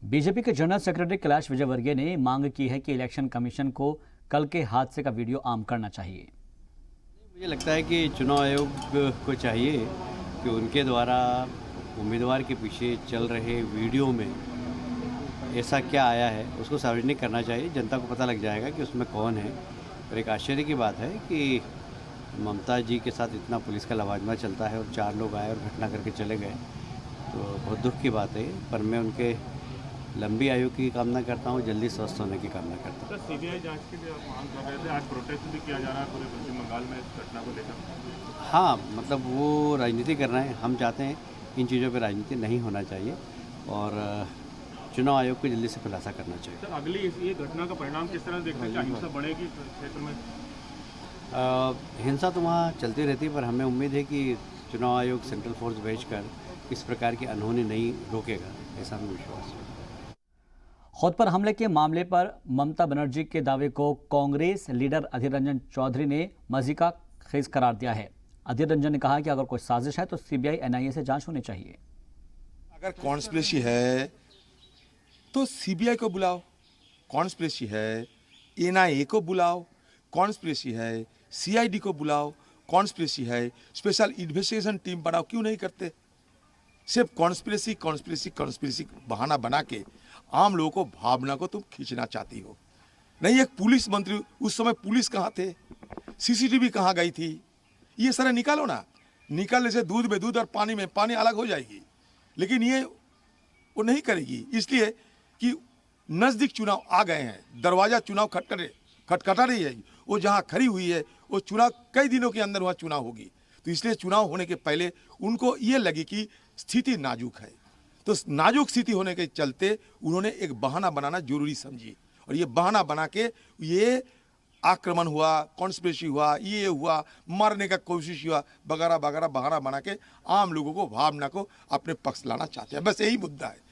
BJP के general secretary Kailash Vijayvargiya ने मांग की है कि इलेक्शन कमीशन को कल के हादसे का वीडियो आम करना चाहिए। मुझे लगता है कि चुनाव आयोग को चाहिए कि उनके द्वारा उम्मीदवार के पीछे चल रहे वीडियो में ऐसा क्या आया है उसको सार्वजनिक करना चाहिए। जनता को पता लग जाएगा कि उसमें कौन है। और एक आश्चर्य की बात है कि ममता जी के साथ इतना पुलिस का लवाजमा चलता है और 4 लोग आए और घटना करके चले गए, तो बहुत दुख की बात है। पर मैं उनके लंबी आयु की कामना करता हूँ, जल्दी स्वस्थ होने की कामना करता हूँ। सर, सीबीआई जांच के लिए आप मांग कर रहे थे, आज प्रोटेस्ट भी किया जा रहा है पूरे पश्चिम बंगाल में इस घटना को लेकर। हाँ, मतलब वो राजनीति कर रहे हैं। हम चाहते हैं इन चीज़ों पर राजनीति नहीं होना चाहिए और चुनाव आयोग को जल्दी से खुलासा करना चाहिए। सर, अगली ये घटना का परिणाम किस तरह देखते हैं? क्या हिंसा बढ़ेगी क्षेत्र में? हिंसा तो वहाँ चलती रहती है, पर हमें उम्मीद है कि चुनाव आयोग सेंट्रल फोर्स भेजकर इस प्रकार की अनहोनी नहीं रोकेगा, ऐसा हमें विश्वास है। खुद पर हमले के मामले पर ममता बनर्जी के दावे को कांग्रेस लीडर अधीर रंजन चौधरी ने मज़ी का खेज करार दिया है। अधीर रंजन ने कहा कि अगर कोई साजिश है तो सीबीआई एनआईए से जांच होनी चाहिए। अगर कॉन्स्पिरेसी है तो सीबीआई को बुलाओ, कॉन्स्पिरेसी है एनआईए को बुलाओ, कॉन्स्पिरेसी है सीआईडी को बुलाओ, कॉन्स्पिरेसी है स्पेशल इन्वेस्टिगेशन टीम बनाओ। क्यों नहीं करते? सिर्फ कॉन्स्पिरेसी कॉन्स्पिरेसी कॉन्स्पिरेसी बहाना बना के आम लोगों को भावना को तुम खींचना चाहती हो। नहीं, एक पुलिस मंत्री, उस समय पुलिस कहाँ थे, सीसीटीवी कहाँ गई थी, ये सारा निकालो ना। निकालने से दूध में दूध और पानी में पानी अलग हो जाएगी, लेकिन ये वो नहीं करेगी, इसलिए कि नजदीक चुनाव आ गए हैं, दरवाजा चुनाव खटखटा रही है। वो जहाँ खड़ी हुई है वो चुनाव कई दिनों के अंदर वहाँ चुनाव होगी, तो इसलिए चुनाव होने के पहले उनको ये लगी कि स्थिति नाजुक है, तो नाजुक स्थिति होने के चलते उन्होंने एक बहाना बनाना जरूरी समझी और ये बहाना बना के ये आक्रमण हुआ, कॉन्स्पिरेसी हुआ, ये हुआ, मारने का कोशिश हुआ, वगैरह वगैरह बहाना बना के आम लोगों को भावना को अपने पक्ष लाना चाहते हैं। बस यही मुद्दा है।